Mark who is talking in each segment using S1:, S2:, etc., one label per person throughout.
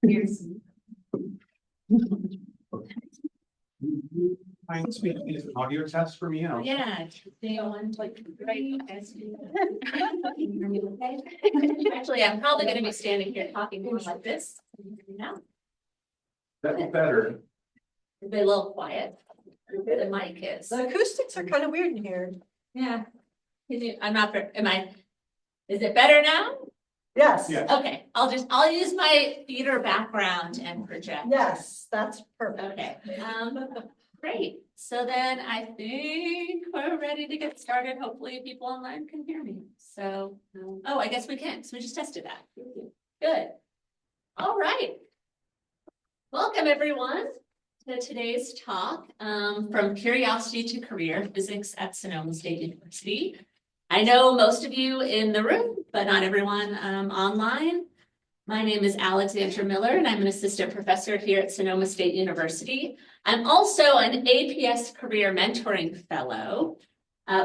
S1: Here's
S2: Is an audio test for me?
S1: yeah, they on like right. Actually, I'm probably going to be standing here talking more like this. Now,
S2: That's better.
S1: it'll be a little quiet. The mic is.
S3: The acoustics are kind of weird in here.
S1: Yeah. I'm not. Is it better now?
S3: Yes.
S2: Yeah.
S1: Okay, I'll use my theater background and project.
S3: Yes, that's perfect.
S1: Okay, great. So then I think we're ready to get started. Hopefully people online can hear me. So, oh, I guess we can. So we just tested that. Good. All right. Welcome everyone to today's talk from Curiosity to Career, Physics at Sonoma State University. I know most of you in the room, but not everyone online. My name is Alexandra Miller, and I'm an assistant professor here at Sonoma State University. I'm also an APS Career Mentoring Fellow,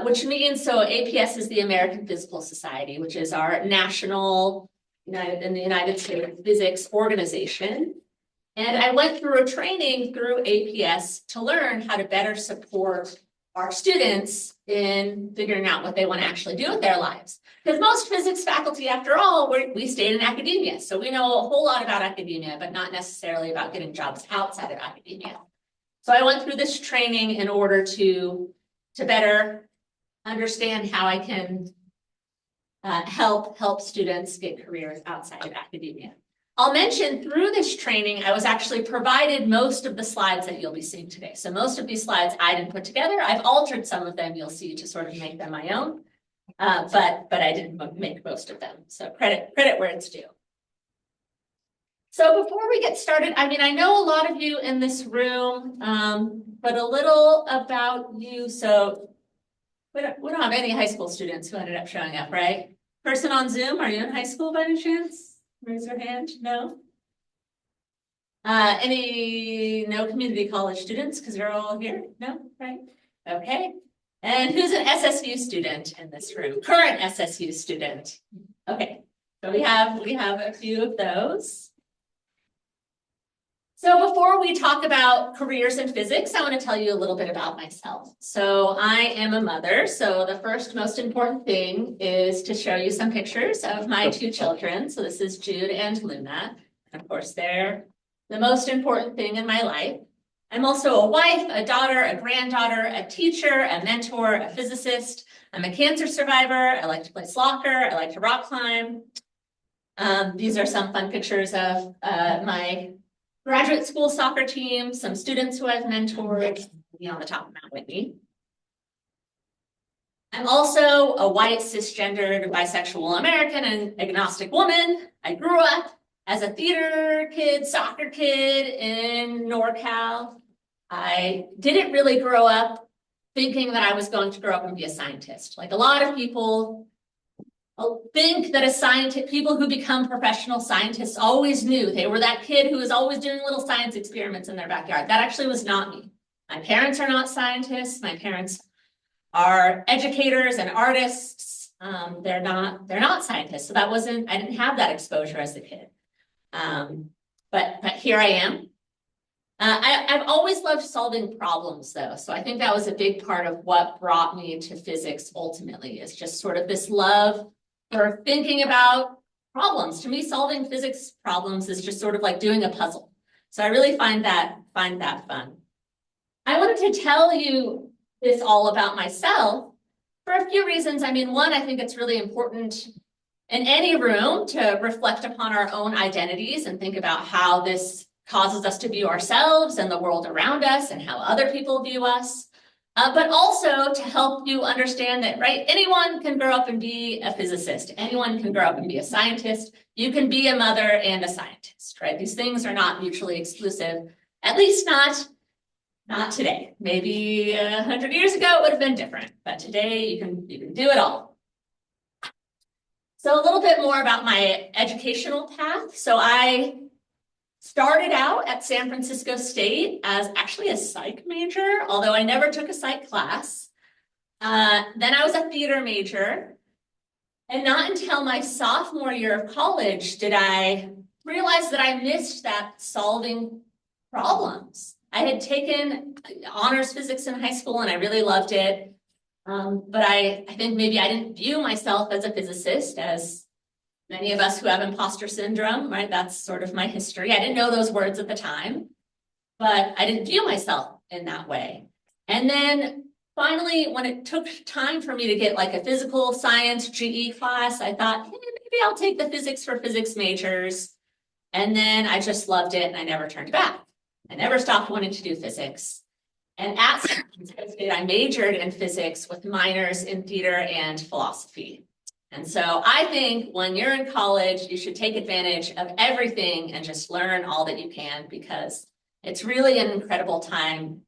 S1: which means, so APS is the American Physical Society, which is our national in the United States physics organization. And I went through a training through APS to learn how to better support our students in figuring out what they want to actually do with their lives. Because most physics faculty, after all, we stayed in academia. So we know a whole lot about academia, but not necessarily about getting jobs outside of academia. So I went through this training in order to better understand how I can help students get careers outside of academia. I'll mention through this training, I was actually provided most of the slides that you'll be seeing today. So most of these slides I didn't put together. I've altered some of them, you'll see, to sort of make them my own. But I didn't make most of them. So credit where it's due. So before we get started, I mean, I know a lot of you in this room, but a little about you. So we don't have any high school students who ended up showing up, right? Person on Zoom, are you in high school by any chance? Raise your hand. No. No community college students because you're all here? No, right? Okay. And who's an SSU student in this room? Current SSU student. Okay. So we have a few of those. So before we talk about careers in physics, I want to tell you a little bit about myself. So I am a mother. So the first most important thing is to show you some pictures of my two children. So this is Jude and Luna. And of course, they're the most important thing in my life. I'm also a wife, a daughter, a granddaughter, a teacher, a mentor, a physicist. I'm a cancer survivor. I like to play soccer. I like to rock climb. These are some fun pictures of my graduate school soccer team, some students who I've mentored, on the top of Mount Whitney. I'm also a white, cisgendered, bisexual American and agnostic woman. I grew up as a theater kid, soccer kid in NorCal. I didn't really grow up thinking that I was going to grow up and be a scientist. Like a lot of people think that people who become professional scientists always knew they were that kid who was always doing little science experiments in their backyard. That actually was not me. My parents are not scientists. My parents are educators and artists. They're not scientists. So I didn't have that exposure as a kid. But here I am. I've always loved solving problems though. So I think that was a big part of what brought me to physics ultimately, is just sort of this love for thinking about problems. To me, solving physics problems is just sort of like doing a puzzle. So I really find that fun. I wanted to tell you this all about myself for a few reasons. I mean, one, I think it's really important in any room to reflect upon our own identities and think about how this causes us to view ourselves and the world around us and how other people view us. But also to help you understand that, right, anyone can grow up and be a physicist. Anyone can grow up and be a scientist. You can be a mother and a scientist, right? These things are not mutually exclusive, at least not today. Maybe 100 years ago, it would have been different, but today you can do it all. So a little bit more about my educational path. So I started out at San Francisco State as actually a psych major, although I never took a psych class. Then I was a theater major. And not until my sophomore year of college did I realize that I missed that solving problems. I had taken honors physics in high school and I really loved it. But I think maybe I didn't view myself as a physicist, as many of us who have imposter syndrome, right? That's sort of my history. I didn't know those words at the time, but I didn't view myself in that way. And then finally, when it took time for me to get like a physical science GE class, I thought, hey, maybe I'll take the physics for physics majors. And then I just loved it and I never turned back. I never stopped wanting to do physics. And at San Francisco State, I majored in physics with minors in theater and philosophy. And so I think when you're in college, you should take advantage of everything and just learn all that you can, because it's really an incredible time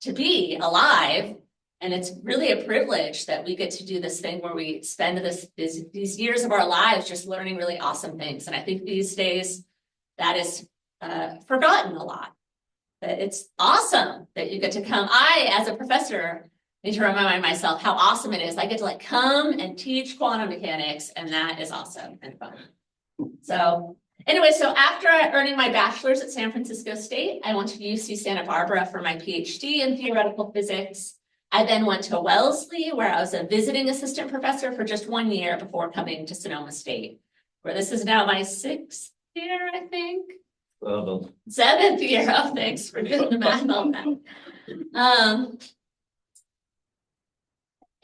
S1: to be alive. And it's really a privilege that we get to do this thing where we spend these years of our lives just learning really awesome things. And I think these days that is forgotten a lot. That it's awesome that you get to come. I, as a professor, need to remind myself how awesome it is. I get to like come and teach quantum mechanics, and that is awesome and fun. So anyway, so after earning my bachelor's at San Francisco State, I went to UC Santa Barbara for my PhD in theoretical physics. I then went to Wellesley, where I was a visiting assistant professor for just 1 year before coming to Sonoma State, where this is now my 6th year, I think. 7th year. Oh, thanks for doing the math on that.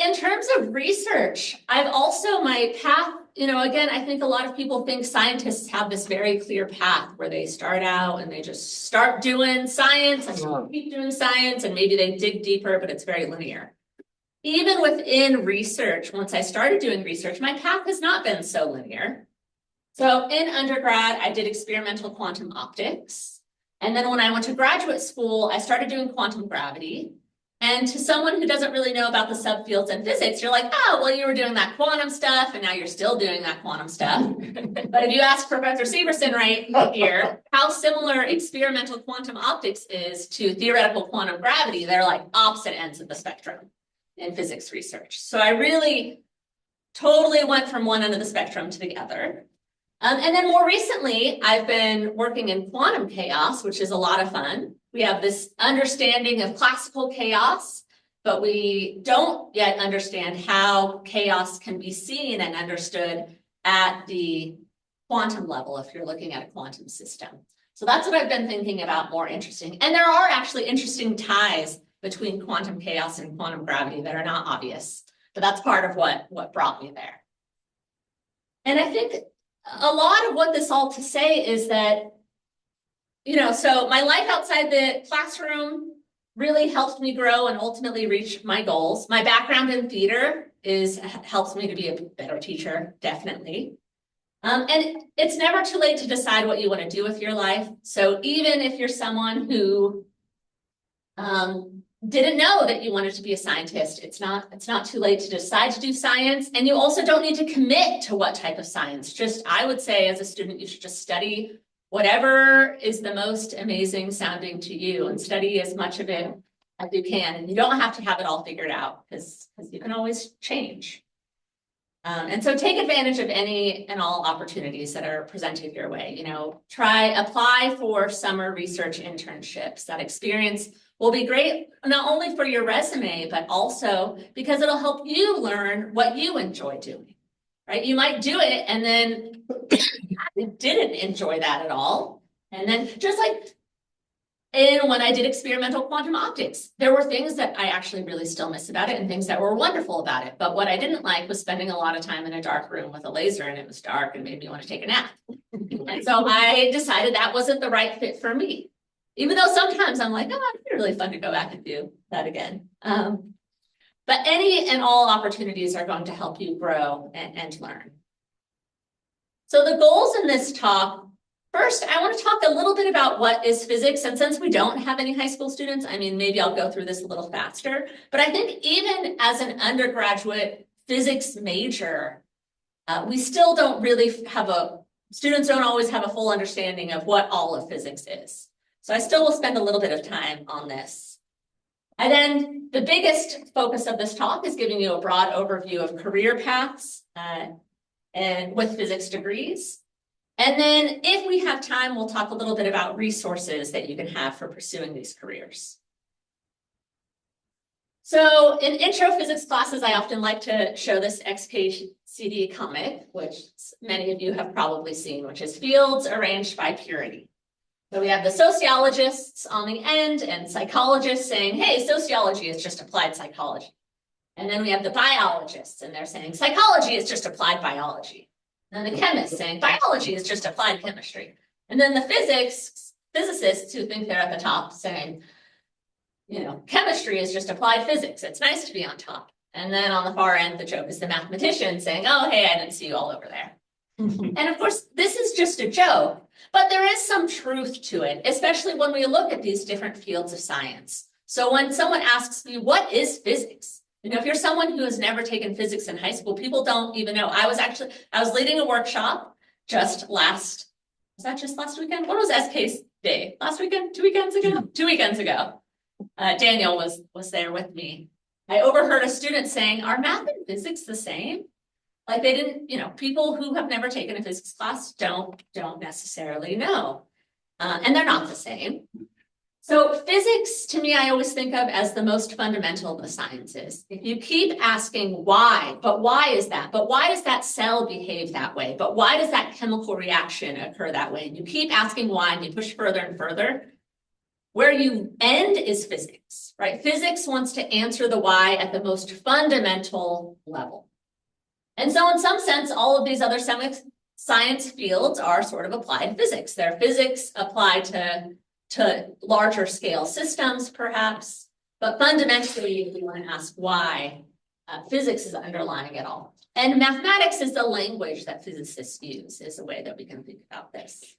S1: In terms of research, I've also, my path, again, I think a lot of people think scientists have this very clear path where they start out and they just start doing science and keep doing science, and maybe they dig deeper, but it's very linear. Even within research, once I started doing research, my path has not been so linear. So in undergrad, I did experimental quantum optics. And then when I went to graduate school, I started doing quantum gravity. And to someone who doesn't really know about the subfields in physics, you're like, oh, well, you were doing that quantum stuff, and now you're still doing that quantum stuff. But if you ask Professor Severson right here how similar experimental quantum optics is to theoretical quantum gravity, they're like opposite ends of the spectrum in physics research. So I really totally went from one end of the spectrum to the other. And then more recently, I've been working in quantum chaos, which is a lot of fun. We have this understanding of classical chaos, but we don't yet understand how chaos can be seen and understood at the quantum level if you're looking at a quantum system. So that's what I've been thinking about, more interesting. And there are actually interesting ties between quantum chaos and quantum gravity that are not obvious, but that's part of what brought me there. And I think a lot of what this all to say is that, so my life outside the classroom really helped me grow and ultimately reach my goals. My background in theater helps me to be a better teacher, definitely. And it's never too late to decide what you want to do with your life. So even if you're someone who didn't know that you wanted to be a scientist, it's not too late to decide to do science. And you also don't need to commit to what type of science. I would say as a student, you should just study whatever is the most amazing sounding to you, and study as much of it as you can. And you don't have to have it all figured out, because you can always change. And so take advantage of any and all opportunities that are presented your way. Apply for summer research internships. That experience will be great, not only for your resume, but also because it'll help you learn what you enjoy doing, right? You might do it and then you didn't enjoy that at all. And then just like when I did experimental quantum optics, there were things that I actually really still miss about it and things that were wonderful about it. But what I didn't like was spending a lot of time in a dark room with a laser, and it was dark and made me want to take a nap. And so I decided that wasn't the right fit for me. Even though sometimes I'm like, oh, it'd be really fun to go back and do that again. But any and all opportunities are going to help you grow and learn. So the goals in this talk, first, I want to talk a little bit about what is physics. And since we don't have any high school students, maybe I'll go through this a little faster. But I think even as an undergraduate physics major, we still don't really students don't always have a full understanding of what all of physics is. So I still will spend a little bit of time on this. And then the biggest focus of this talk is giving you a broad overview of career paths. and with physics degrees. And then if we have time, we'll talk a little bit about resources that you can have for pursuing these careers. So in intro physics classes, I often like to show this XKCD comic, which many of you have probably seen, which is fields arranged by purity. So we have the sociologists on the end and psychologists saying, hey, sociology is just applied psychology. And then we have the biologists and they're saying psychology is just applied biology. And then the chemists saying biology is just applied chemistry. And then the physicists who think they're at the top saying, you know, chemistry is just applied physics. It's nice to be on top. And then on the far end, the joke is the mathematician saying, oh, hey, I didn't see you all over there. And of course, this is just a joke, but there is some truth to it, especially when we look at these different fields of science. So when someone asks me, what is physics? You know, if you're someone who has never taken physics in high school, people don't even know. I was leading a workshop was that just last weekend? When was SK's day? Last weekend? 2 weekends ago? 2 weekends ago. Daniel was there with me. I overheard a student saying, are math and physics the same? Like they didn't, you know, people who have never taken a physics class don't necessarily know. And they're not the same. So physics, to me, I always think of as the most fundamental of the sciences. If you keep asking why, but why is that? But why does that cell behave that way? But why does that chemical reaction occur that way? And you keep asking why and you push further and further. Where you end is physics, right? Physics wants to answer the why at the most fundamental level. And so in some sense, all of these other science fields are sort of applied physics. They're physics applied to larger scale systems, perhaps, but fundamentally, we want to ask why physics is underlying it all. And mathematics is the language that physicists use, is a way that we can think about this.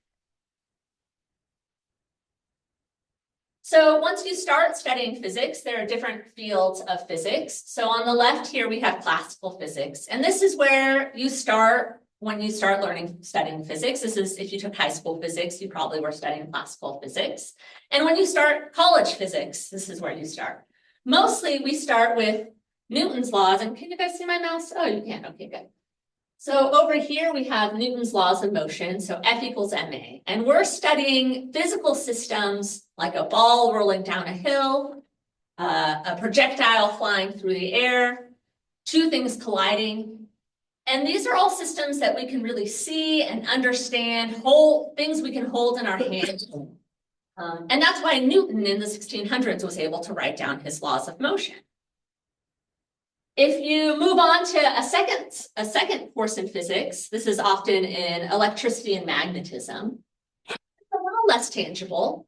S1: So once you start studying physics, there are different fields of physics. So on the left here, we have classical physics, and this is where you start when you start studying physics. This is if you took high school physics, you probably were studying classical physics. And when you start college physics, this is where you start. Mostly we start with Newton's laws. And can you guys see my mouse? Oh, you can. Okay, good. So over here we have Newton's laws of motion, so F equals ma. And we're studying physical systems like a ball rolling down a hill, a projectile flying through the air, two things colliding. And these are all systems that we can really see and understand, things we can hold in our hands. And that's why Newton in the 1600s was able to write down his laws of motion. If you move on to a second course in physics, this is often in electricity and magnetism. It's a little less tangible.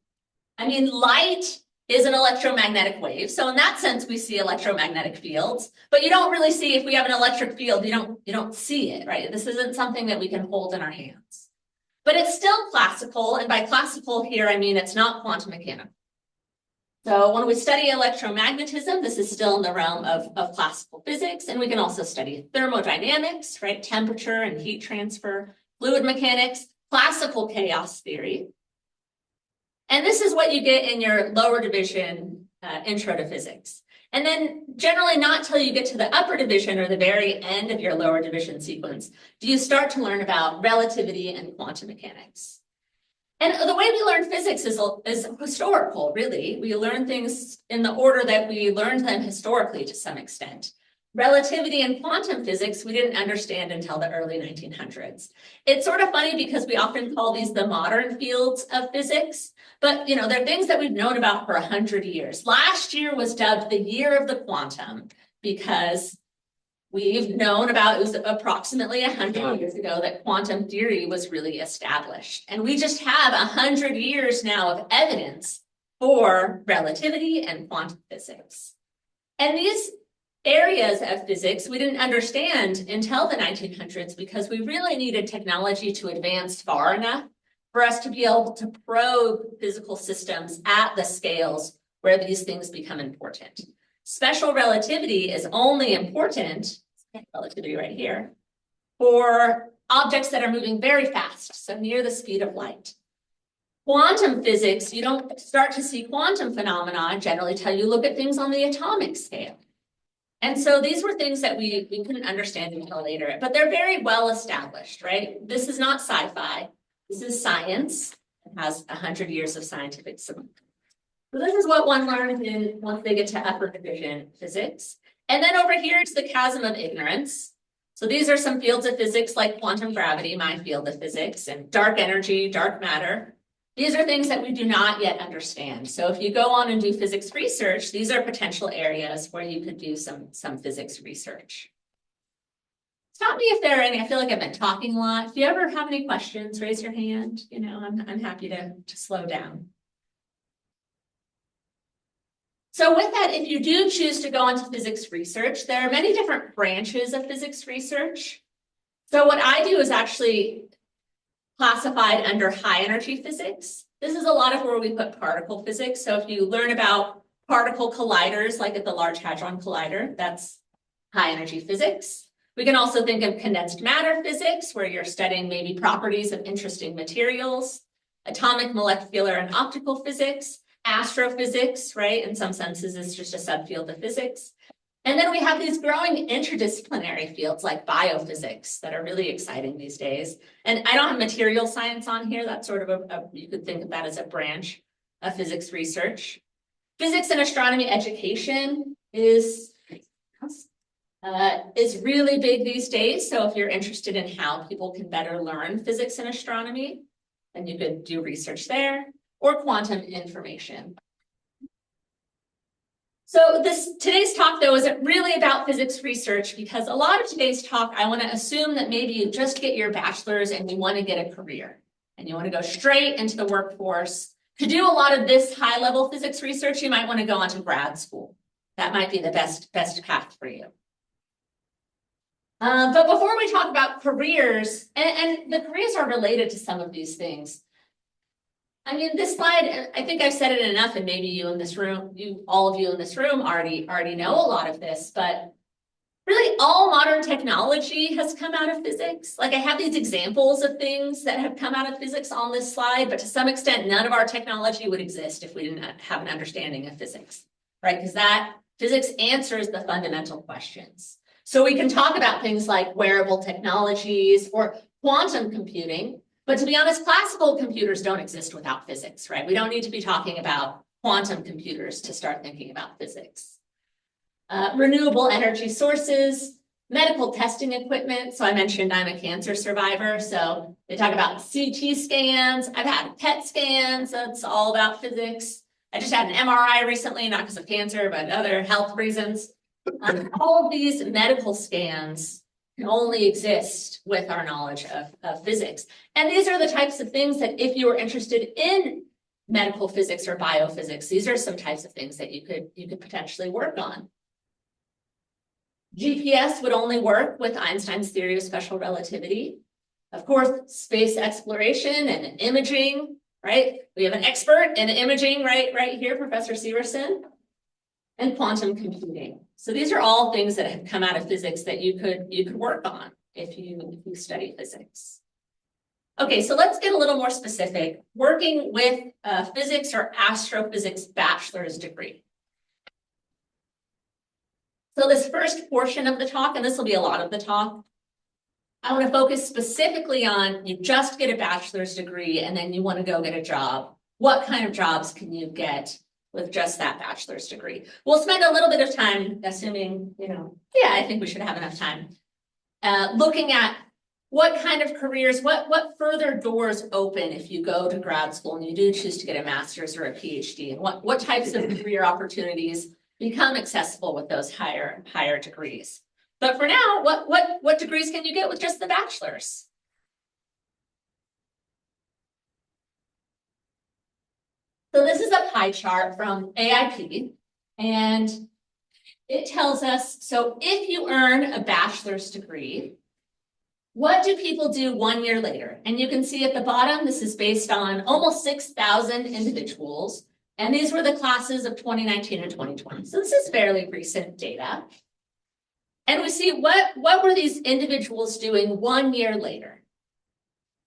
S1: I mean, light is an electromagnetic wave. So in that sense, we see electromagnetic fields, but you don't really see, if we have an electric field, you don't see it, right? This isn't something that we can hold in our hands. But it's still classical, and by classical here, I mean it's not quantum mechanical. So when we study electromagnetism, this is still in the realm of classical physics, and we can also study thermodynamics, right? Temperature and heat transfer, fluid mechanics, classical chaos theory. And this is what you get in your lower division intro to physics. And then generally not till you get to the upper division or the very end of your lower division sequence, do you start to learn about relativity and quantum mechanics. And the way we learn physics is historical, really. We learn things in the order that we learned them historically to some extent. Relativity and quantum physics, we didn't understand until the early 1900s. It's sort of funny because we often call these the modern fields of physics, but you know, they're things that we've known about for 100 years. Last year was dubbed the year of the quantum because we've known about, it was approximately 100 years ago that quantum theory was really established. And we just have 100 years now of evidence for relativity and quantum physics. And these areas of physics we didn't understand until the 1900s because we really needed technology to advance far enough for us to be able to probe physical systems at the scales where these things become important. Special relativity is only important, relativity right here, for objects that are moving very fast, so near the speed of light. Quantum physics, you don't start to see quantum phenomena generally till you look at things on the atomic scale. And so these were things that we couldn't understand until later, but they're very well established, right? This is not sci-fi. This is science. It has 100 years of scientific support. So this is what one learns in once they get to upper division physics. And then over here, it's the chasm of ignorance. So these are some fields of physics like quantum gravity, my field of physics, and dark energy, dark matter. These are things that we do not yet understand. So if you go on and do physics research, these are potential areas where you could do some physics research. Stop me if there are any. I feel like I've been talking a lot. If you ever have any questions, raise your hand. You know, I'm happy to slow down. So with that, if you do choose to go into physics research, there are many different branches of physics research. So what I do is actually classified under high energy physics. This is a lot of where we put particle physics. So if you learn about particle colliders, like at the Large Hadron Collider, that's high energy physics. We can also think of condensed matter physics, where you're studying maybe properties of interesting materials, atomic, molecular, and optical physics, astrophysics, right? In some senses, it's just a subfield of physics. And then we have these growing interdisciplinary fields like biophysics that are really exciting these days. And I don't have material science on here. That's sort of you could think of that as a branch of physics research. Physics and astronomy education is really big these days. So if you're interested in how people can better learn physics and astronomy, then you could do research there, or quantum information. So today's talk, though, isn't really about physics research, because a lot of today's talk, I want to assume that maybe you just get your bachelor's and you want to get a career and you want to go straight into the workforce. To do a lot of this high-level physics research, you might want to go on to grad school. That might be the best path for you. But before we talk about careers, and the careers are related to some of these things. I mean, this slide, I think I've said it enough, and maybe you in this room, all of you in this room already know a lot of this, but really all modern technology has come out of physics. Like I have these examples of things that have come out of physics on this slide, but to some extent, none of our technology would exist if we didn't have an understanding of physics, right? Because that physics answers the fundamental questions. So we can talk about things like wearable technologies or quantum computing. But to be honest, classical computers don't exist without physics, right? We don't need to be talking about quantum computers to start thinking about physics. Renewable energy sources, medical testing equipment. So I mentioned I'm a cancer survivor. So they talk about CT scans. I've had PET scans. That's all about physics. I just had an MRI recently, not because of cancer, but other health reasons. All of these medical scans can only exist with our knowledge of physics. And these are the types of things that if you were interested in medical physics or biophysics, these are some types of things that you could potentially work on. GPS would only work with Einstein's theory of special relativity. Of course, space exploration and imaging, right? We have an expert in imaging right here, Professor Severson, and quantum computing. So these are all things that have come out of physics that you could work on if you study physics. Okay, so let's get a little more specific. Working with a physics or astrophysics bachelor's degree. So this first portion of the talk, and this will be a lot of the talk, I want to focus specifically on you just get a bachelor's degree and then you want to go get a job. What kind of jobs can you get with just that bachelor's degree? We'll spend a little bit of time, assuming, I think we should have enough time, looking at what kind of careers, what further doors open if you go to grad school and you do choose to get a master's or a PhD, and what types of career opportunities become accessible with those higher degrees. But for now, what degrees can you get with just the bachelor's? So this is a pie chart from AIP, and it tells us, so if you earn a bachelor's degree, what do people do 1 year later? And you can see at the bottom, this is based on almost 6,000 individuals, and these were the classes of 2019 and 2020. So this is fairly recent data. And we see what were these individuals doing 1 year later?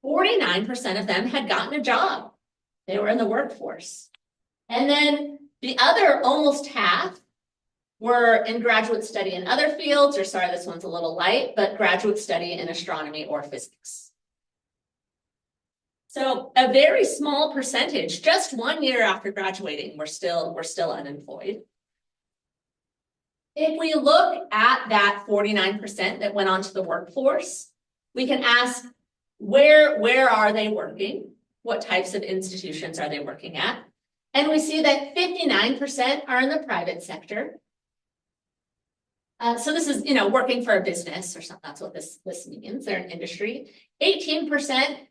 S1: 49% of them had gotten a job. They were in the workforce. And then the other almost half were in graduate study in other fields, or sorry, this one's a little light, but graduate study in astronomy or physics. So a very small percentage, just 1 year after graduating, we're still unemployed. If we look at that 49% that went onto the workforce, we can ask, where are they working? What types of institutions are they working at? And we see that 59% are in the private sector. So this is, working for a business or something. That's what this means. They're in industry. 18%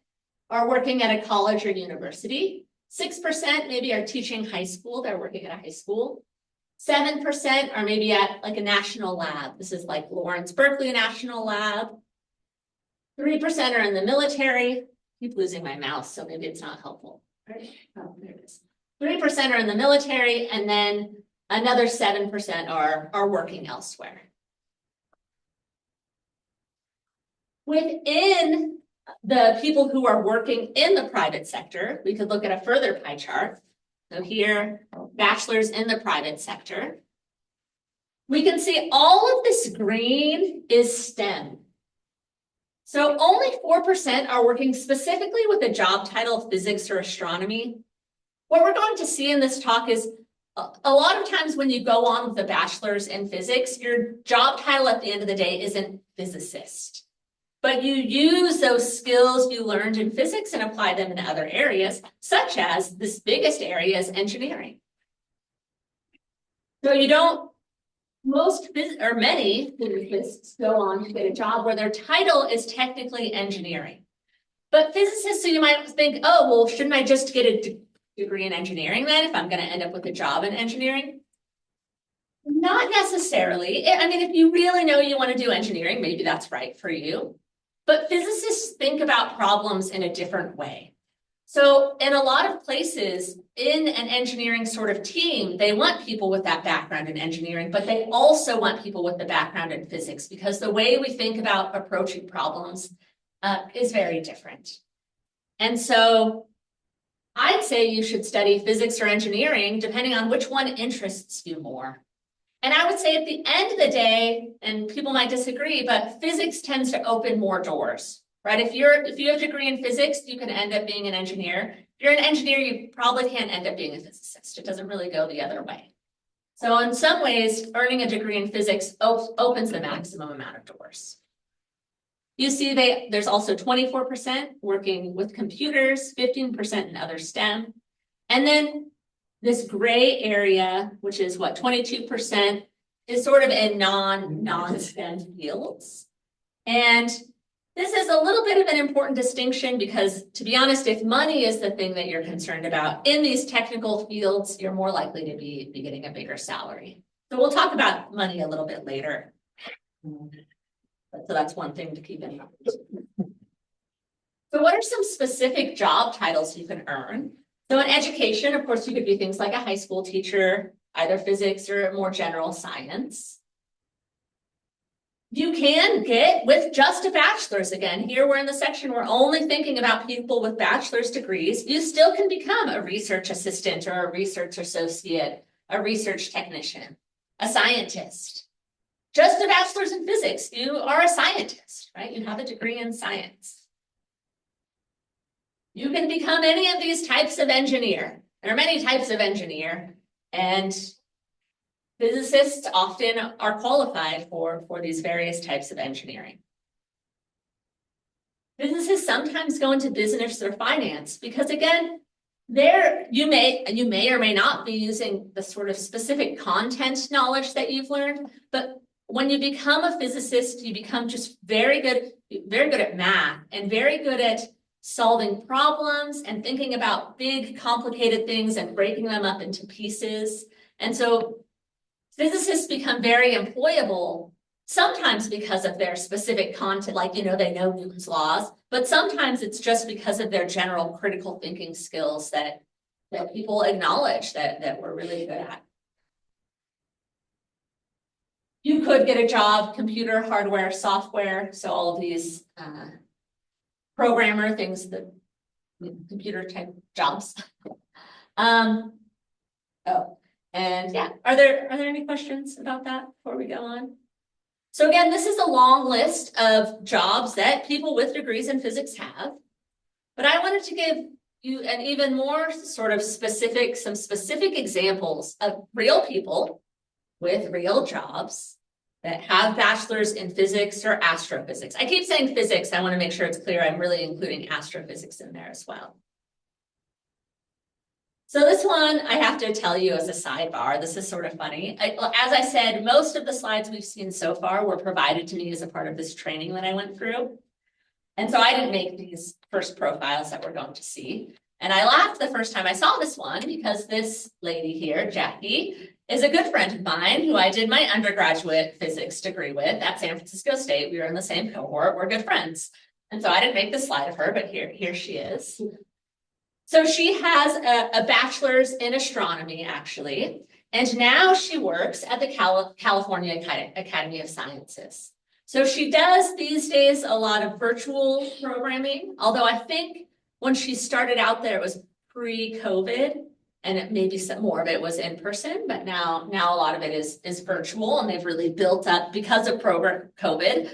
S1: are working at a college or university. 6% maybe are teaching high school. They're working at a high school. 7% are maybe at like a national lab. This is like Lawrence Berkeley National Lab. 3% are in the military. I keep losing my mouse, so maybe it's not helpful. Right? Oh, there it is. 3% are in the military, and then another 7% are working elsewhere. Within the people who are working in the private sector, we could look at a further pie chart. So here, bachelors in the private sector. We can see all of this green is STEM. So only 4% are working specifically with a job title of physics or astronomy. What we're going to see in this talk is a lot of times when you go on with a bachelor's in physics, your job title at the end of the day isn't physicist. But you use those skills you learned in physics and apply them in other areas, such as this biggest area is engineering. So you don't, many physicists go on to get a job where their title is technically engineering. But physicists, so you might think, oh, well, shouldn't I just get a degree in engineering then if I'm going to end up with a job in engineering? Not necessarily. I mean, if you really know you want to do engineering, maybe that's right for you. But physicists think about problems in a different way. So in a lot of places in an engineering sort of team, they want people with that background in engineering, but they also want people with the background in physics because the way we think about approaching problems is very different. And so I'd say you should study physics or engineering depending on which one interests you more. And I would say at the end of the day, and people might disagree, but physics tends to open more doors, right? If you have a degree in physics, you can end up being an engineer. If you're an engineer, you probably can't end up being a physicist. It doesn't really go the other way. So in some ways, earning a degree in physics opens the maximum amount of doors. You see there's also 24% working with computers, 15% in other STEM. And then this gray area, which is what, 22%, is sort of in non-STEM fields. And this is a little bit of an important distinction because, to be honest, if money is the thing that you're concerned about, in these technical fields, you're more likely to be getting a bigger salary. So we'll talk about money a little bit later. So that's one thing to keep in mind. So what are some specific job titles you can earn? So in education, of course, you could be things like a high school teacher, either physics or more general science. You can get with just a bachelor's. Again, here we're in the section, we're only thinking about people with bachelor's degrees. You still can become a research assistant or a research associate, a research technician, a scientist. Just a bachelor's in physics, you are a scientist, right? You have a degree in science. You can become any of these types of engineer. There are many types of engineer, and physicists often are qualified for these various types of engineering. Physicists sometimes go into business or finance because, again, there you may or may not be using the sort of specific content knowledge that you've learned, but when you become a physicist, you become just very good at math and very good at solving problems and thinking about big, complicated things and breaking them up into pieces. And so physicists become very employable, sometimes because of their specific content, like, they know Newton's laws, but sometimes it's just because of their general critical thinking skills that people acknowledge that we're really good at. You could get a job, computer, hardware, software, so all of these programmer things, that computer type jobs. And yeah, are there any questions about that before we go on? So again, this is a long list of jobs that people with degrees in physics have. But I wanted to give you an even more sort of some specific examples of real people with real jobs that have bachelors in physics or astrophysics. I keep saying physics. I want to make sure it's clear. I'm really including astrophysics in there as well. So this one, I have to tell you as a sidebar, this is sort of funny. As I said, most of the slides we've seen so far were provided to me as a part of this training that I went through. And so I didn't make these first profiles that we're going to see. And I laughed the first time I saw this one because this lady here, Jackie, is a good friend of mine who I did my undergraduate physics degree with at San Francisco State. We were in the same cohort, we're good friends. And so I didn't make the slide of her, but here she is. So she has a bachelor's in astronomy, actually, and now she works at the California Academy of Sciences. So she does these days a lot of virtual programming, although I think when she started out there, it was pre-COVID, and it maybe some more of it was in person, but now a lot of it is virtual, and they've really built up because of COVID.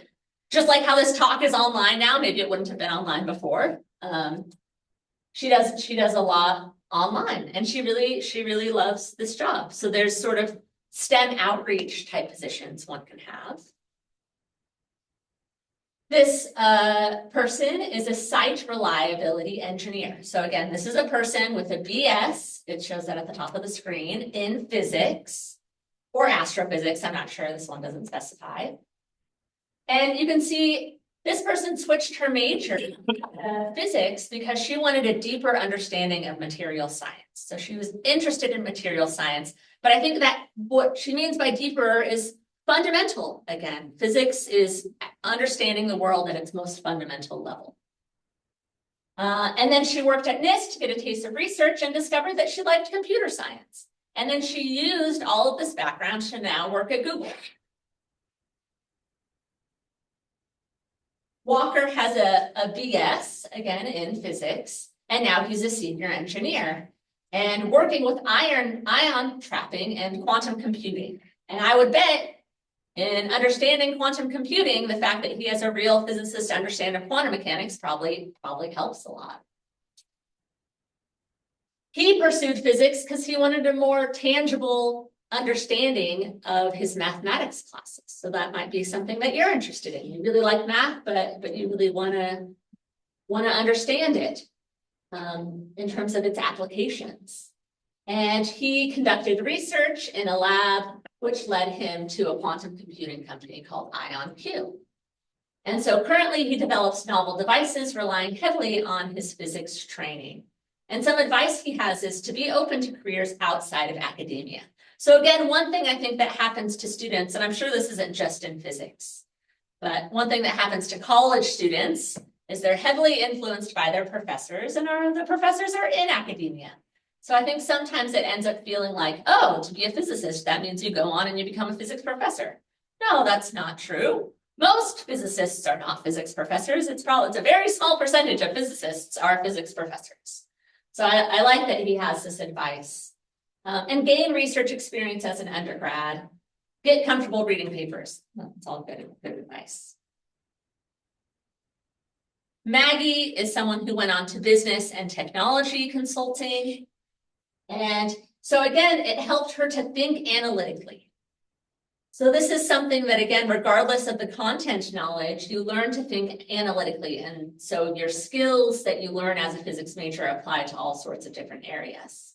S1: Just like how this talk is online now, maybe it wouldn't have been online before. She does a lot online, and she really loves this job. So there's sort of STEM outreach type positions one can have. This person is a site reliability engineer. So again, this is a person with a BS, it shows that at the top of the screen, in physics or astrophysics. I'm not sure, this one doesn't specify. And you can see this person switched her major to physics because she wanted a deeper understanding of material science. So she was interested in material science, but I think that what she means by deeper is fundamental. Again, physics is understanding the world at its most fundamental level. And then she worked at NIST to get a taste of research and discovered that she liked computer science. And then she used all of this background to now work at Google. Walker has a BS, again, in physics, and now he's a senior engineer and working with ion trapping and quantum computing. And I would bet in understanding quantum computing, the fact that he has a real physicist understanding of quantum mechanics probably helps a lot. He pursued physics because he wanted a more tangible understanding of his mathematics classes. So that might be something that you're interested in. You really like math, but you really want to understand it in terms of its applications. And he conducted research in a lab, which led him to a quantum computing company called IonQ. And so currently he develops novel devices relying heavily on his physics training. And some advice he has is to be open to careers outside of academia. So again, one thing I think that happens to students, and I'm sure this isn't just in physics, but one thing that happens to college students is they're heavily influenced by their professors, and the professors are in academia. So I think sometimes it ends up feeling like, oh, to be a physicist, that means you go on and you become a physics professor. No, that's not true. Most physicists are not physics professors. It's a very small percentage of physicists are physics professors. So I like that he has this advice. And gain research experience as an undergrad. Get comfortable reading papers. That's all good advice. Maggie is someone who went on to business and technology consulting. And so again, it helped her to think analytically. So this is something that, again, regardless of the content knowledge, you learn to think analytically. And so your skills that you learn as a physics major apply to all sorts of different areas.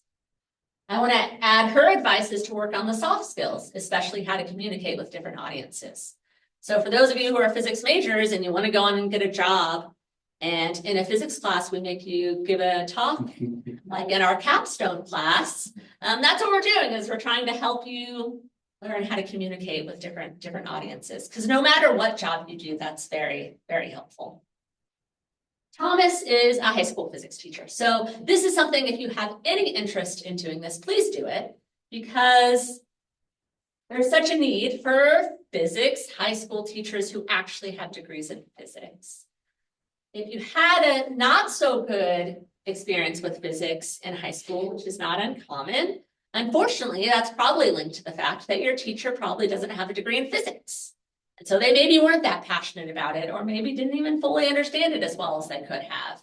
S1: I want to add her advice is to work on the soft skills, especially how to communicate with different audiences. So for those of you who are physics majors and you want to go on and get a job, and in a physics class, we make you give a talk, like in our capstone class. That's what we're doing, is we're trying to help you learn how to communicate with different audiences. Because no matter what job you do, that's very, very helpful. Thomas is a high school physics teacher. So this is something, if you have any interest in doing this, please do it, because there's such a need for physics high school teachers who actually have degrees in physics. If you had a not so good experience with physics in high school, which is not uncommon, Unfortunately, that's probably linked to the fact that your teacher probably doesn't have a degree in physics. And so they maybe weren't that passionate about it, or maybe didn't even fully understand it as well as they could have.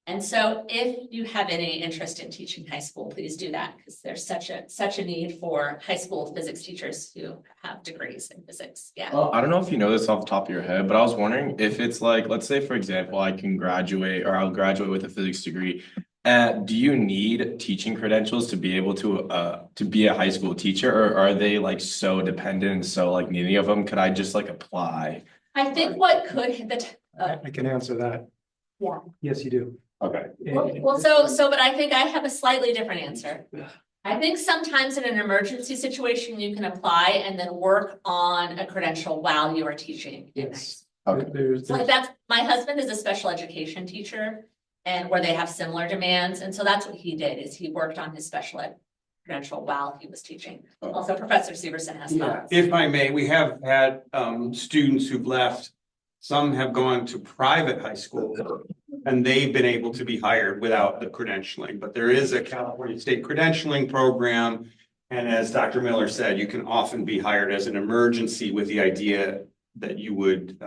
S1: And so if you have any interest in teaching high school, please do that, because there's such a need for high school physics teachers who have degrees in physics. Yeah.
S4: Well, I don't know if you know this off the top of your head, but I was wondering if it's like, let's say, for example, I can graduate or I'll graduate with a physics degree. Do you need teaching credentials to be able to be a high school teacher, or are they like so dependent and so like needing of them? Could I just like apply?
S1: I think what could,
S5: I can answer that.
S1: Yeah.
S5: Yes, you do.
S4: Okay.
S1: well, but I think I have a slightly different answer. I think sometimes in an emergency situation, you can apply and then work on a credential while you are teaching.
S5: Yes.
S4: Okay.
S1: So that's, my husband is a special education teacher, and where they have similar demands, and so that's what he did, is he worked on his special ed credential while he was teaching. Also, Professor Severson has
S6: Yeah,
S1: thoughts.
S6: if I may, we have had students who've left. Some have gone to private high school and they've been able to be hired without the credentialing. But there is a California state credentialing program. And as Dr. Miller said, you can often be hired as an emergency with the idea that you would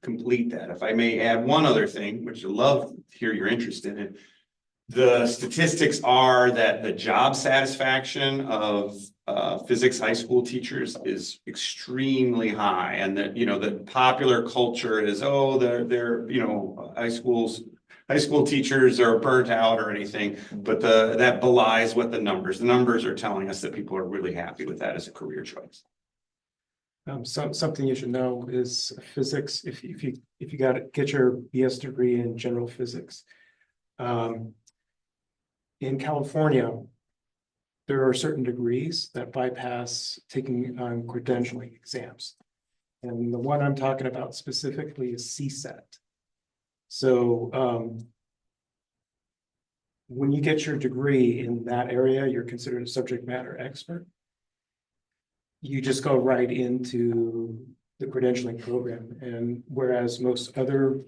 S6: complete that. If I may add one other thing, which I'd love to hear your interest in it. The statistics are that the job satisfaction of physics high school teachers is extremely high, and that, you know, the popular culture is, oh, they're you know, high school teachers are burnt out or anything, but that belies what the numbers are telling us, that people are really happy with that as a career choice.
S5: Something you should know is physics. If you get your BS degree in general physics, in California, there are certain degrees that bypass taking credentialing exams. And the one I'm talking about specifically is CSAT. So when you get your degree in that area, you're considered a subject matter expert. You just go right into the credentialing program. And whereas most other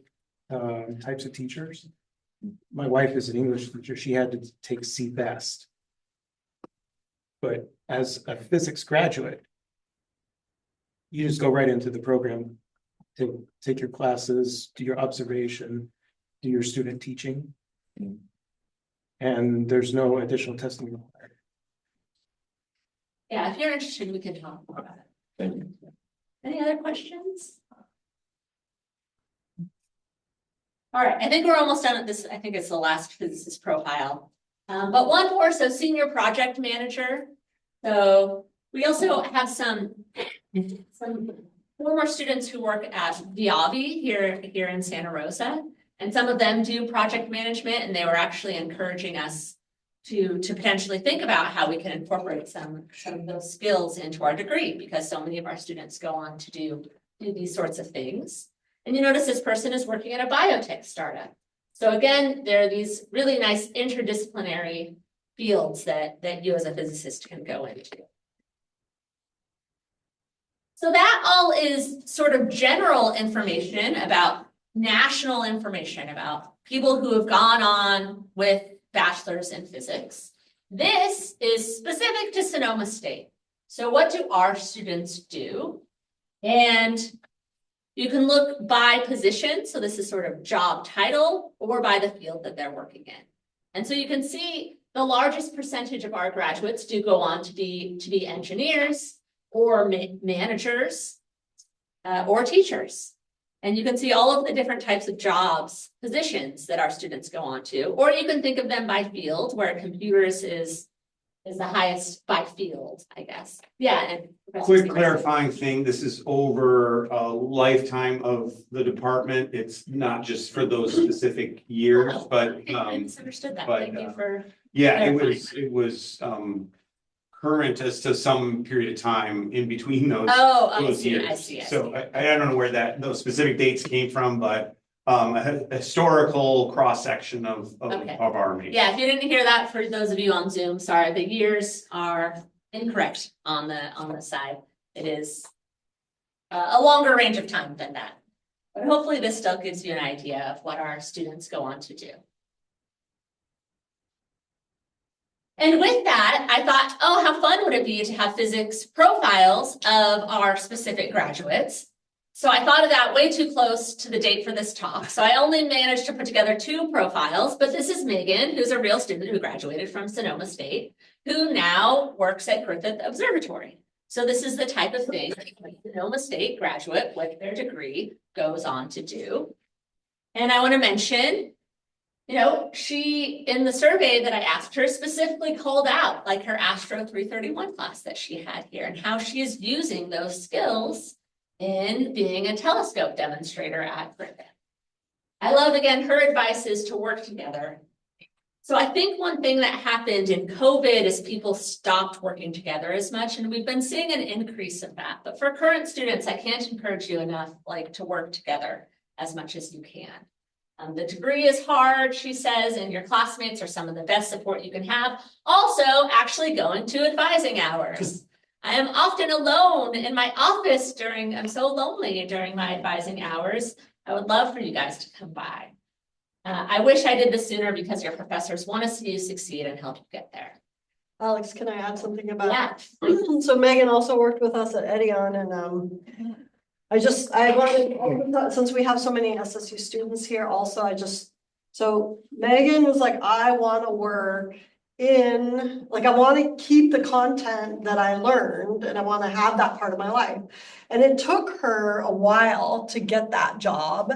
S5: types of teachers, my wife is an English teacher, she had to take CBEST. But as a physics graduate, you just go right into the program to take your classes, do your observation, do your student teaching. And there's no additional testing required.
S1: Yeah, if you're interested, we can talk more about it.
S4: Thank you.
S1: Any other questions? All right, I think we're almost done at this. I think it's the last physicist profile. But one more, so senior project manager. So we also have some former students who work at Viavi here in Santa Rosa. And some of them do project management, and they were actually encouraging us to potentially think about how we can incorporate some of those skills into our degree, because so many of our students go on to do these sorts of things. And you notice this person is working at a biotech startup. So again, there are these really nice interdisciplinary fields that you as a physicist can go into. So that all is sort of general information about national information about people who have gone on with bachelor's in physics. This is specific to Sonoma State. So what do our students do? And you can look by position. So this is sort of job title, or by the field that they're working in. And so you can see the largest percentage of our graduates do go on to be engineers or managers or teachers. And you can see all of the different types of jobs, positions that our students go on to, or you can think of them by field, where computers is the highest by field, I guess. Yeah. And
S6: Quick clarifying thing, this is over a lifetime of the department. It's not just for those specific years, but
S1: I misunderstood that.
S6: but,
S1: Thank you for.
S6: yeah,
S1: clarifying.
S6: it was current as to some period of time in between those.
S1: Oh, I
S6: those
S1: see,
S6: years.
S1: I see.
S6: So I don't know where those specific dates came from, but a historical cross-section of
S1: Okay.
S6: our major.
S1: Yeah, if you didn't hear that, for those of you on Zoom, sorry, the years are incorrect on the side. It is a longer range of time than that. But hopefully this still gives you an idea of what our students go on to do. And with that, I thought, oh, how fun would it be to have physics profiles of our specific graduates? So I thought of that way too close to the date for this talk. So I only managed to put together 2 profiles, but this is Megan, who's a real student who graduated from Sonoma State, who now works at Griffith Observatory. So this is the type of thing that a Sonoma State graduate with their degree goes on to do. And I want to mention, you know, she, in the survey that I asked her, specifically called out like her Astro 331 class that she had here and how she is using those skills in being a telescope demonstrator at Griffith. I love, again, her advice is to work together. So I think one thing that happened in COVID is people stopped working together as much, and we've been seeing an increase of that. But for current students, I can't encourage you enough like to work together as much as you can. The degree is hard, she says, and your classmates are some of the best support you can have. Also, actually going to advising hours. I am often alone in my office I'm so lonely during my advising hours. I would love for you guys to come by. I wish I did this sooner because your professors want to see you succeed and help you get there.
S3: Alex, can I add something about?
S1: Yeah.
S3: So Megan also worked with us at Edion, and I wanted, since we have so many SSU students here also, so Megan was like, I want to work I want to keep the content that I learned and I want to have that part of my life. And it took her a while to get that job.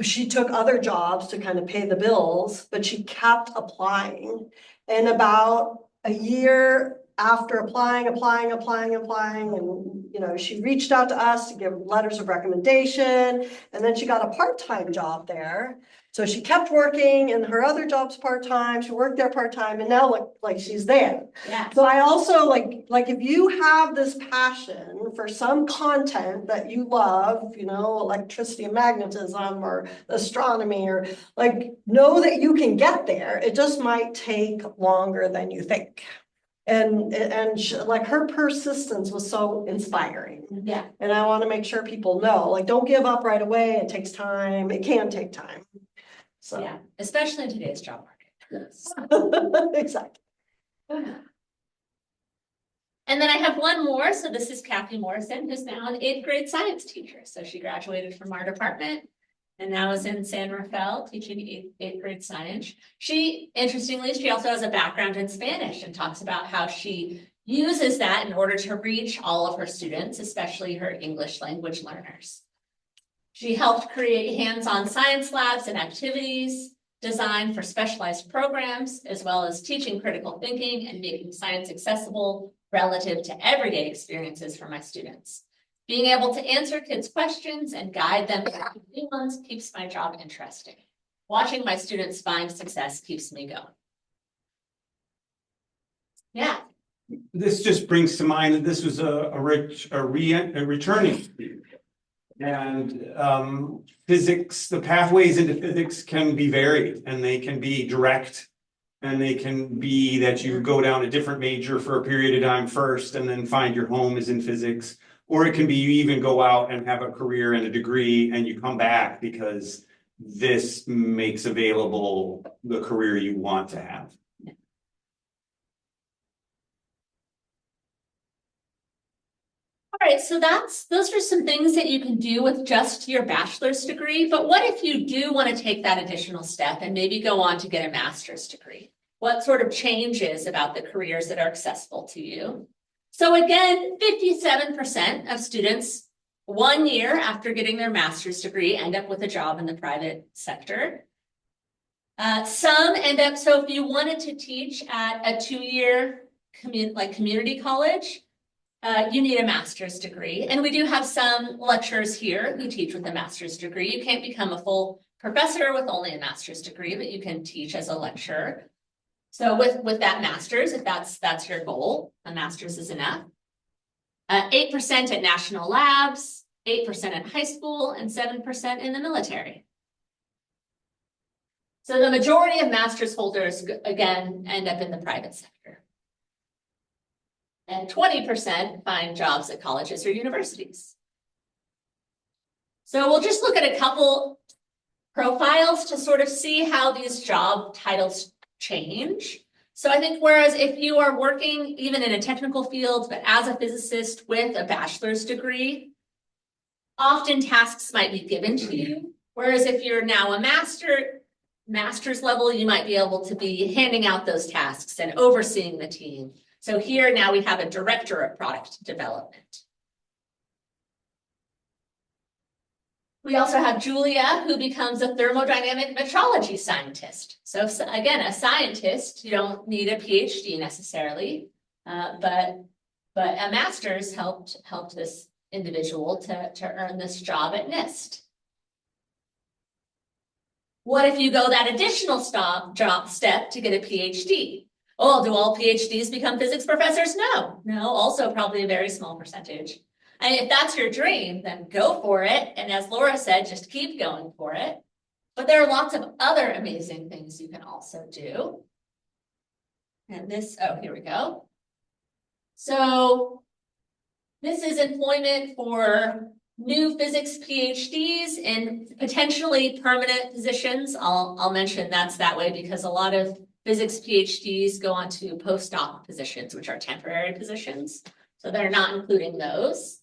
S3: She took other jobs to kind of pay the bills, but she kept applying. And about a year after applying, and you know, she reached out to us to give letters of recommendation, and then she got a part-time job there. So she kept working in her other jobs part-time, she worked there part-time, and now like she's there.
S1: Yeah.
S3: So I also like if you have this passion for some content that you love, you know, electricity and magnetism or astronomy, or like, know that you can get there. It just might take longer than you think. And like her persistence was so inspiring.
S1: Yeah.
S3: And I want to make sure people know, like, don't give up right away. It takes time. It can take time. So
S1: Yeah, especially in today's job market.
S3: exactly.
S1: And then I have one more. So this is Kathy Morrison, who's now an 8th grade science teacher. So she graduated from our department and now is in San Rafael teaching 8th grade science. Interestingly, she also has a background in Spanish and talks about how she uses that in order to reach all of her students, especially her English language learners. She helped create hands-on science labs and activities designed for specialized programs, as well as teaching critical thinking and making science accessible relative to everyday experiences for my students. Being able to answer kids' questions and guide them to new ones keeps my job interesting. Watching my students find success keeps me going. Yeah.
S6: This just brings to mind that this was a returning student. And physics, the pathways into physics can be varied, and they can be direct, and they can be that you go down a different major for a period of time first and then find your home is in physics. Or it can be you even go out and have a career and a degree and you come back because this makes available the career you want to have.
S1: All right, so those are some things that you can do with just your bachelor's degree. But what if you do want to take that additional step and maybe go on to get a master's degree? What sort of changes about the careers that are accessible to you? So again, 57% of students 1 year after getting their master's degree end up with a job in the private sector. Some end up, so if you wanted to teach at a 2-year community college, you need a master's degree. And we do have some lecturers here who teach with a master's degree. You can't become a full professor with only a master's degree, but you can teach as a lecturer. So with that master's, if that's your goal, a master's is enough. 8% at national labs, 8% at high school, and 7% in the military. So the majority of master's holders, again, end up in the private sector. And 20% find jobs at colleges or universities. So we'll just look at a couple profiles to sort of see how these job titles change. So I think whereas if you are working even in a technical field, but as a physicist with a bachelor's degree, often tasks might be given to you. Whereas if you're now a master's level, you might be able to be handing out those tasks and overseeing the team. So here now we have a director of product development. We also have Julia, who becomes a thermodynamic metrology scientist. So again, a scientist, you don't need a PhD necessarily, but a master's helped this individual to earn this job at NIST. What if you go that additional job step to get a PhD? Oh, do all PhDs become physics professors? No, also probably a very small percentage. And if that's your dream, then go for it. And as Laura said, just keep going for it. But there are lots of other amazing things you can also do. And this, oh, here we go. So this is employment for new physics PhDs in potentially permanent positions. I'll mention that's that way because a lot of physics PhDs go on to postdoc positions, which are temporary positions. So they're not including those.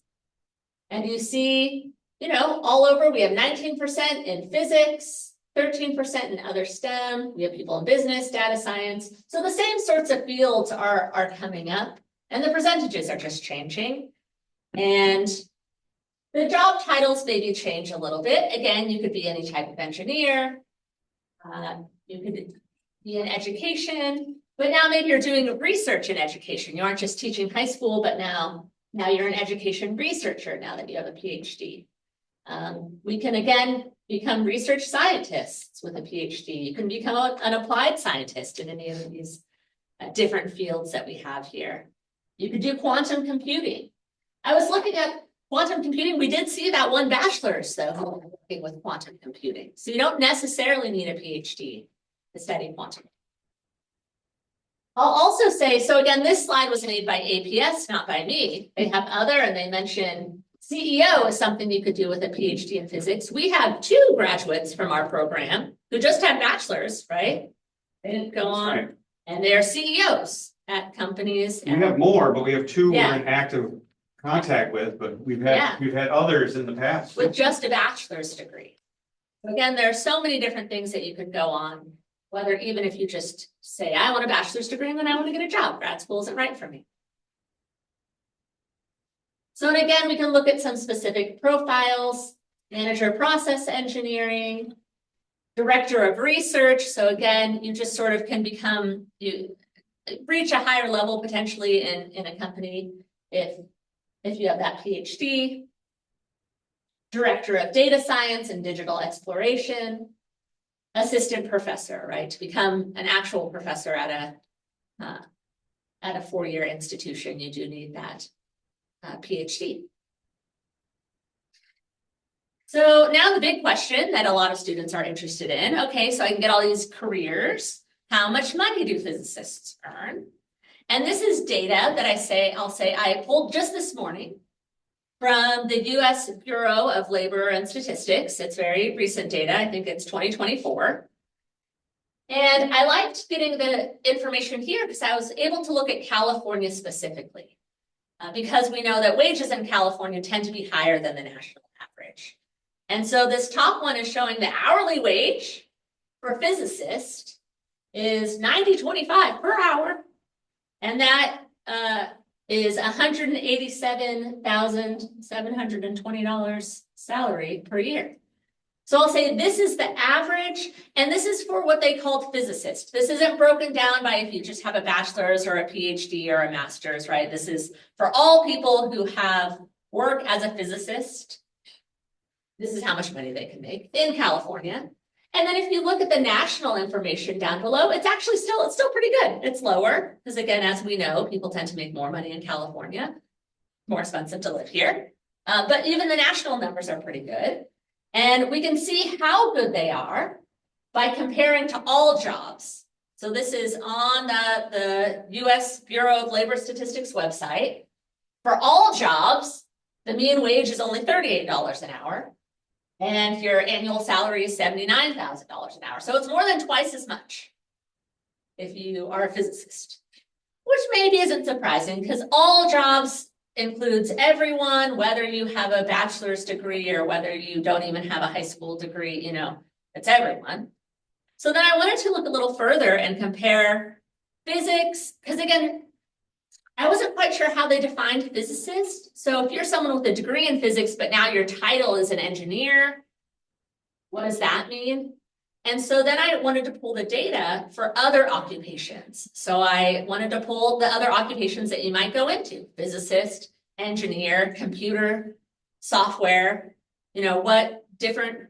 S1: And you see, all over, we have 19% in physics, 13% in other STEM. We have people in business, data science. So the same sorts of fields are coming up and the percentages are just changing. And the job titles maybe change a little bit. Again, you could be any type of engineer. You could be in education, but now maybe you're doing research in education. You aren't just teaching high school, but now you're an education researcher now that you have a PhD. We can again become research scientists with a PhD. You can become an applied scientist in any of these different fields that we have here. You could do quantum computing. I was looking at quantum computing. We did see that one bachelor's though who was working with quantum computing. So you don't necessarily need a PhD to study quantum. I'll also say, so again, this slide was made by APS, not by me. They have other, and they mention CEO is something you could do with a PhD in physics. We have 2 graduates from our program who just had bachelors, right? They didn't go on, right. And they're CEOs at companies.
S6: We have more, but we have 2 we're in active contact with, but we've had others in the past.
S1: With just a bachelor's degree. Again, there are so many different things that you could go on. Whether even if you just say, I want a bachelor's degree and then I want to get a job, grad school isn't right for me. So and again, we can look at some specific profiles, manager process engineering, director of research. So again, you just sort of can you reach a higher level potentially in a company if you have that PhD. Director of data science and digital exploration. Assistant professor, right? To become an actual professor at a 4-year institution, you do need that PhD. So now the big question that a lot of students are interested in, okay, so I can get all these careers. How much money do physicists earn? And this is data that I'll say I pulled just this morning from the US Bureau of Labor and Statistics. It's very recent data. I think it's 2024. And I liked getting the information here because I was able to look at California specifically. Because we know that wages in California tend to be higher than the national average. And so this top one is showing the hourly wage for physicists is $90.25 per hour. And that is $187,720 salary per year. So I'll say this is the average, and this is for what they called physicists. This isn't broken down by if you just have a bachelor's or a PhD or a master's, right? This is for all people who have work as a physicist. This is how much money they can make in California. And then if you look at the national information down below, it's still pretty good. It's lower because again, as we know, people tend to make more money in California, more expensive to live here. But even the national numbers are pretty good. And we can see how good they are by comparing to all jobs. So this is on the US Bureau of Labor Statistics website. For all jobs, the mean wage is only $38 an hour. And your annual salary is $79,000 an hour. So it's more than twice as much. if you are a physicist, which maybe isn't surprising because all jobs includes everyone, whether you have a bachelor's degree or whether you don't even have a high school degree, you know, it's everyone. So then I wanted to look a little further and compare physics, because again, I wasn't quite sure how they defined physicist. So if you're someone with a degree in physics, but now your title is an engineer, what does that mean? And so then I wanted to pull the data for other occupations. So I wanted to pull the other occupations that you might go into: physicist, engineer, computer, software, you know, what different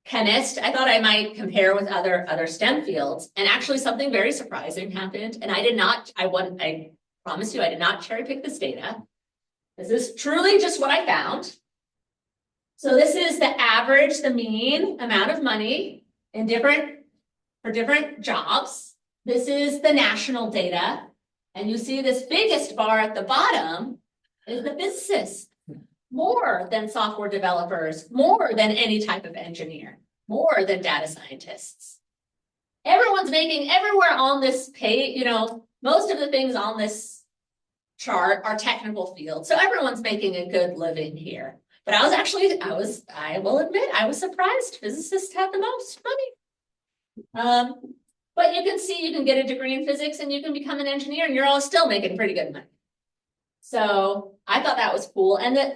S1: chemist. I thought I might compare with other STEM fields. And actually something very surprising happened. And I promise you, I did not cherry pick this data. This is truly just what I found. So this is the average, the mean amount of money for different jobs. This is the national data. And you see this biggest bar at the bottom is the physicists. More than software developers, more than any type of engineer, more than data scientists. Everyone's making everywhere on this page, you know, most of the things on this chart are technical fields. So everyone's making a good living here. But I will admit, I was surprised physicists had the most money. But you can see, you can get a degree in physics and you can become an engineer and you're all still making pretty good money. So I thought that was cool. And the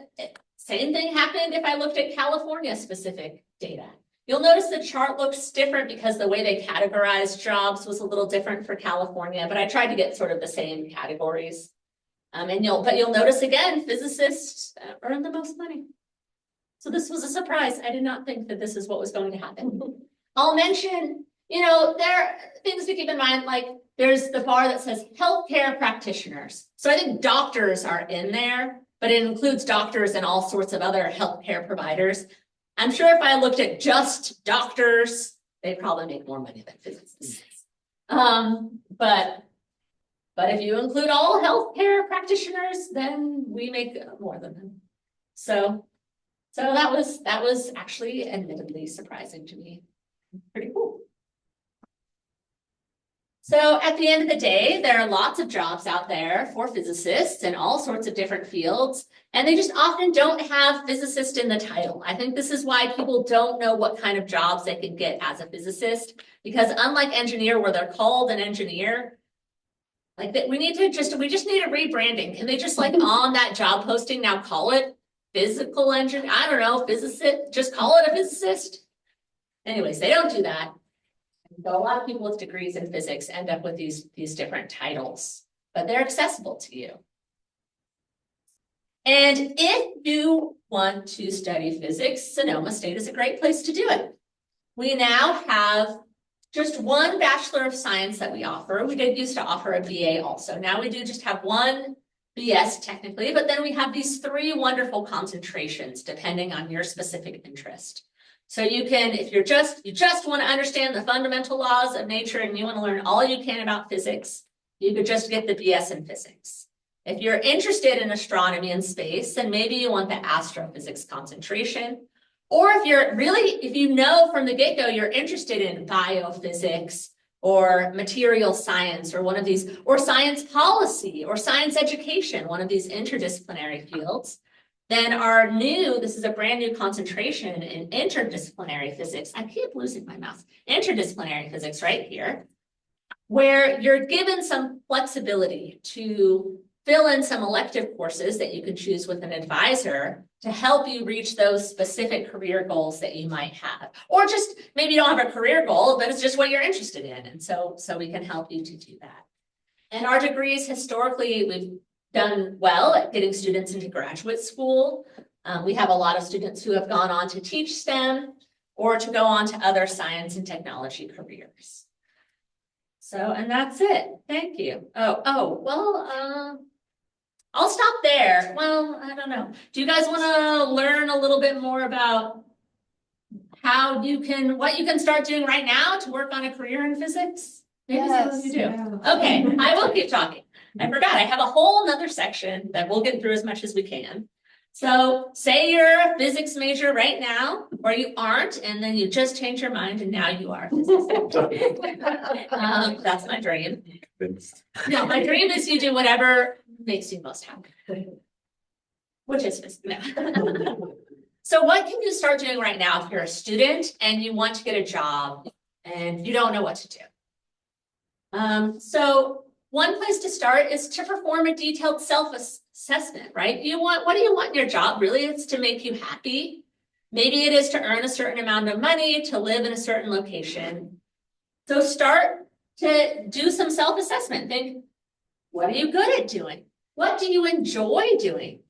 S1: same thing happened if I looked at California specific data. You'll notice the chart looks different because the way they categorized jobs was a little different for California, but I tried to get sort of the same categories. But you'll notice again, physicists earn the most money. So this was a surprise. I did not think that this is what was going to happen. I'll mention, you know, there are things to keep in mind, like there's the bar that says healthcare practitioners. So I think doctors are in there, but it includes doctors and all sorts of other healthcare providers. I'm sure if I looked at just doctors, they probably make more money than physicists. But if you include all healthcare practitioners, then we make more than them. So that was actually admittedly surprising to me. Pretty cool. So at the end of the day, there are lots of jobs out there for physicists in all sorts of different fields, and they just often don't have physicist in the title. I think this is why people don't know what kind of jobs they can get as a physicist, because unlike engineer, where they're called an engineer, like that, we just need a rebranding. Can they just like on that job posting now call it physical engineer? I don't know, physicist, just call it a physicist. Anyways, they don't do that. So a lot of people with degrees in physics end up with these different titles, but they're accessible to you. And if you want to study physics, Sonoma State is a great place to do it. We now have just one Bachelor of Science that we offer. We did used to offer a BA also. Now we do just have one BS technically, but then we have these 3 wonderful concentrations depending on your specific interest. So you can, if you just want to understand the fundamental laws of nature and you want to learn all you can about physics, you could just get the BS in physics. If you're interested in astronomy and space, then maybe you want the astrophysics concentration. Or if you know from the get-go you're interested in biophysics or material science or one of these, or science policy or science education, one of these interdisciplinary fields, then this is a brand new concentration in interdisciplinary physics. I keep losing my mouse. Interdisciplinary physics right here, where you're given some flexibility to fill in some elective courses that you can choose with an advisor to help you reach those specific career goals that you might have. Or just maybe you don't have a career goal, but it's just what you're interested in. And so we can help you to do that. And our degrees, historically, we've done well at getting students into graduate school. We have a lot of students who have gone on to teach STEM or to go on to other science and technology careers. And that's it. Thank you. I'll stop there. Well, I don't know. Do you guys want to learn a little bit more about what you can start doing right now to work on a career in physics? Maybe some of you do. Yeah. Okay, I will keep talking. I forgot I have a whole nother section that we'll get through as much as we can. So say you're a physics major right now, or you aren't, and then you just change your mind and now you are a physics major. That's my dream. No, my dream is you do whatever makes you most happy. Which is physics. No. So what can you start doing right now if you're a student and you want to get a job and you don't know what to do? So one place to start is to perform a detailed self-assessment, right? What do you want in your job? Really, it's to make you happy. Maybe it is to earn a certain amount of money, to live in a certain location. So start to do some self-assessment. Think, what are you good at doing? What do you enjoy doing?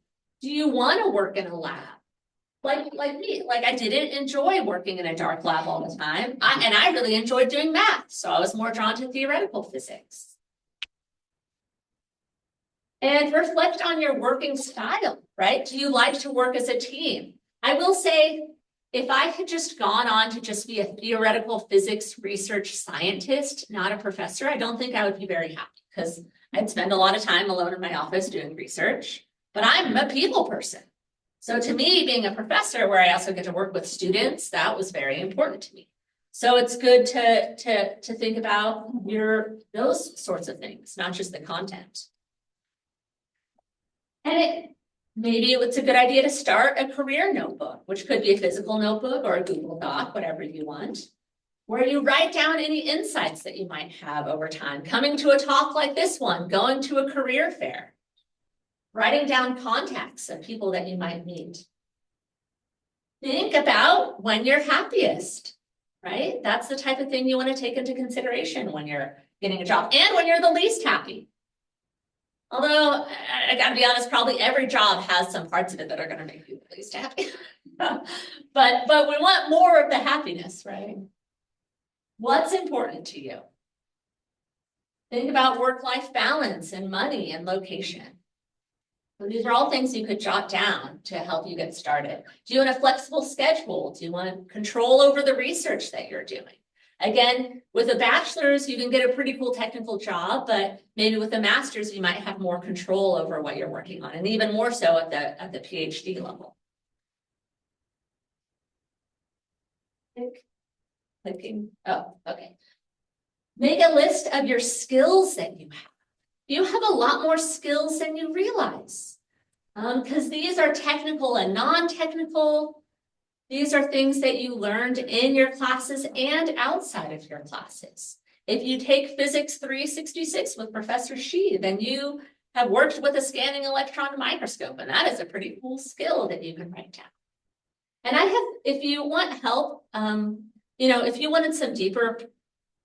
S1: Do you want to work in a lab? Like me, like I didn't enjoy working in a dark lab all the time. And I really enjoyed doing math. So I was more drawn to theoretical physics. And reflect on your working style, right? Do you like to work as a team? I will say, if I had just gone on to just be a theoretical physics research scientist, not a professor, I don't think I would be very happy because I'd spend a lot of time alone in my office doing research, but I'm a people person. So to me, being a professor where I also get to work with students, that was very important to me. So it's good to think about those sorts of things, not just the content. And maybe it's a good idea to start a career notebook, which could be a physical notebook or a Google Doc, whatever you want, where you write down any insights that you might have over time, coming to a talk like this one, going to a career fair, writing down contacts of people that you might meet. Think about when you're happiest, right? That's the type of thing you want to take into consideration when you're getting a job and when you're the least happy. Although, I gotta be honest, probably every job has some parts of it that are gonna make you the least happy. but we want more of the happiness, right? What's important to you? Think about work-life balance and money and location. So these are all things you could jot down to help you get started. Do you want a flexible schedule? Do you want control over the research that you're doing? Again, with a bachelor's, you can get a pretty cool technical job, but maybe with a master's, you might have more control over what you're working on, and even more so at the PhD level. Clicking. Oh, okay. Make a list of your skills that you have. You have a lot more skills than you realize, because these are technical and non-technical. These are things that you learned in your classes and outside of your classes. If you take Physics 366 with Professor Shi, then you have worked with a scanning electron microscope, and that is a pretty cool skill that you can write down. And if you want help, if you wanted some deeper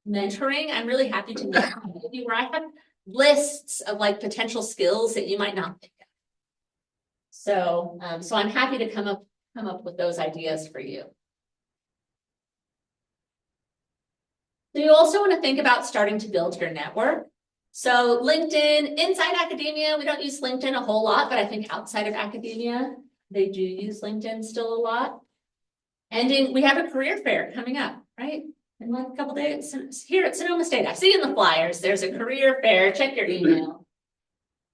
S1: mentoring, I'm really happy to meet you where I have lists of like potential skills that you might not think of. So I'm happy to come up with those ideas for you. So you also want to think about starting to build your network. So LinkedIn, inside academia, we don't use LinkedIn a whole lot, but I think outside of academia, they do use LinkedIn still a lot. And we have a career fair coming up, right? In like a couple days here at Sonoma State. I've seen the flyers. There's a career fair. Check your email.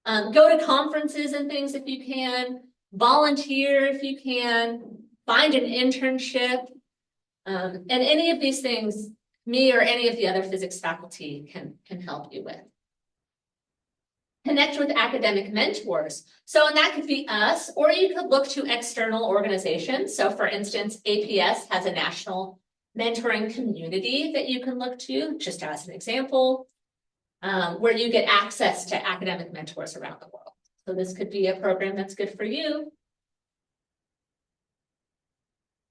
S1: Go to conferences and things if you can. Volunteer if you can, find an internship, and any of these things, me or any of the other physics faculty can help you with. Connect with academic mentors. So, and that could be us, or you could look to external organizations. So for instance, APS has a national mentoring community that you can look to, just as an example, where you get access to academic mentors around the world. So this could be a program that's good for you.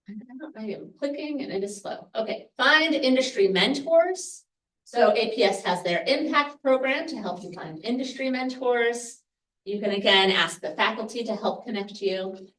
S1: I am clicking and it is slow. Okay, find industry mentors. So APS has their impact program to help you find industry mentors. You can again ask the faculty to help connect you.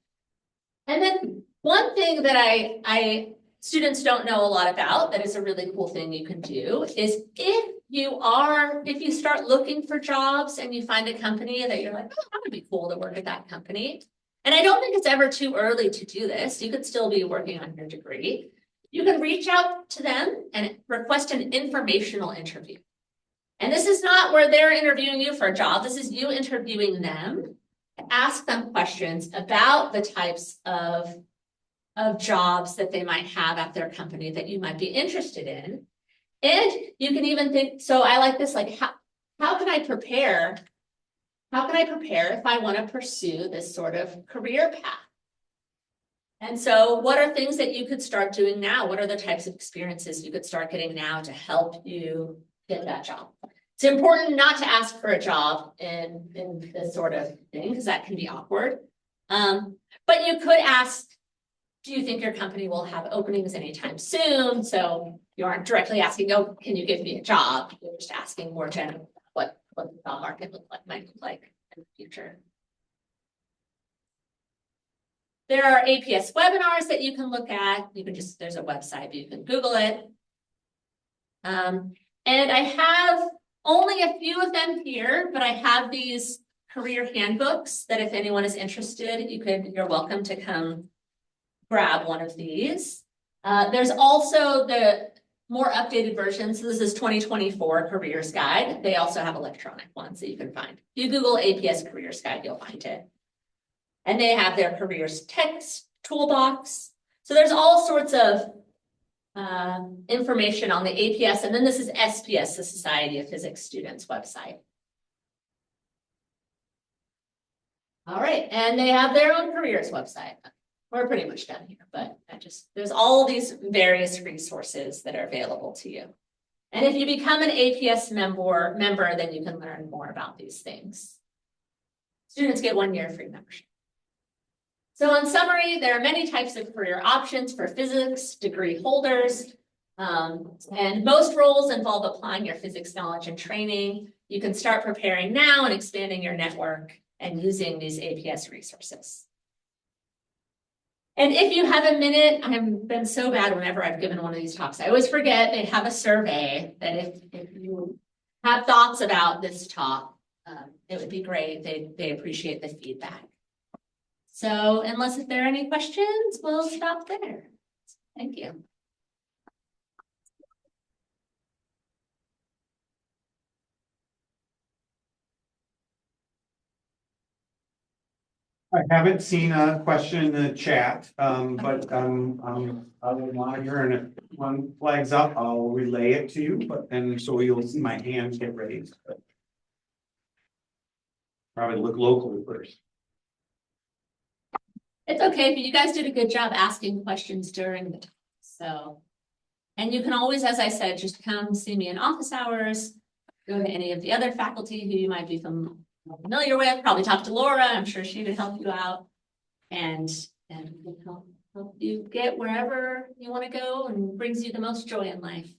S1: And then one thing that students don't know a lot about that is a really cool thing you can do is if you start looking for jobs and you find a company that you're like, oh, that would be cool to work at that company. And I don't think it's ever too early to do this. You could still be working on your degree. You can reach out to them and request an informational interview. And this is not where they're interviewing you for a job. This is you interviewing them to ask them questions about the types of jobs that they might have at their company that you might be interested in. And you can even think, so I like this, like, how can I prepare? How can I prepare if I want to pursue this sort of career path? And so what are things that you could start doing now? What are the types of experiences you could start getting now to help you get that job? It's important not to ask for a job in this sort of thing, because that can be awkward. But you could ask, do you think your company will have openings anytime soon? So you aren't directly asking, oh, can you give me a job? You're just asking more generally what the job market might look like in the future. There are APS webinars that you can look at. You can just, there's a website, you can Google it. And I have only a few of them here, but I have these career handbooks that if anyone is interested, you're welcome to come grab one of these. There's also the more updated version. So this is 2024 Careers Guide. They also have electronic ones that you can find. If you Google APS Careers Guide, you'll find it. And they have their careers text toolbox. So there's all sorts of information on the APS. And then this is SPS, the Society of Physics Students website. All right, and they have their own careers website. We're pretty much done here, but there's all these various resources that are available to you. And if you become an APS member, then you can learn more about these things. Students get 1 year free membership. So in summary, there are many types of career options for physics degree holders. And most roles involve applying your physics knowledge and training. You can start preparing now and expanding your network and using these APS resources. And if you have a minute, I've been so bad whenever I've given one of these talks. I always forget they have a survey that if you have thoughts about this talk, it would be great. They appreciate the feedback. So unless if there are any questions, we'll stop there. Thank you.
S6: I haven't seen a question in the chat, but I'll monitor, and if one flags up, I'll relay it to you, but then so you'll see my hands get raised. Probably look locally first.
S1: It's okay, but you guys did a good job asking questions during the talk. So, and you can always, as I said, just come see me in office hours, go to any of the other faculty who you might be familiar with, probably talk to Laura. I'm sure she would help you out and help you get wherever you want to go and brings you the most joy in life.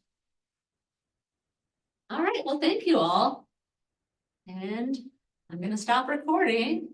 S1: All right, well, thank you all. And I'm going to stop recording.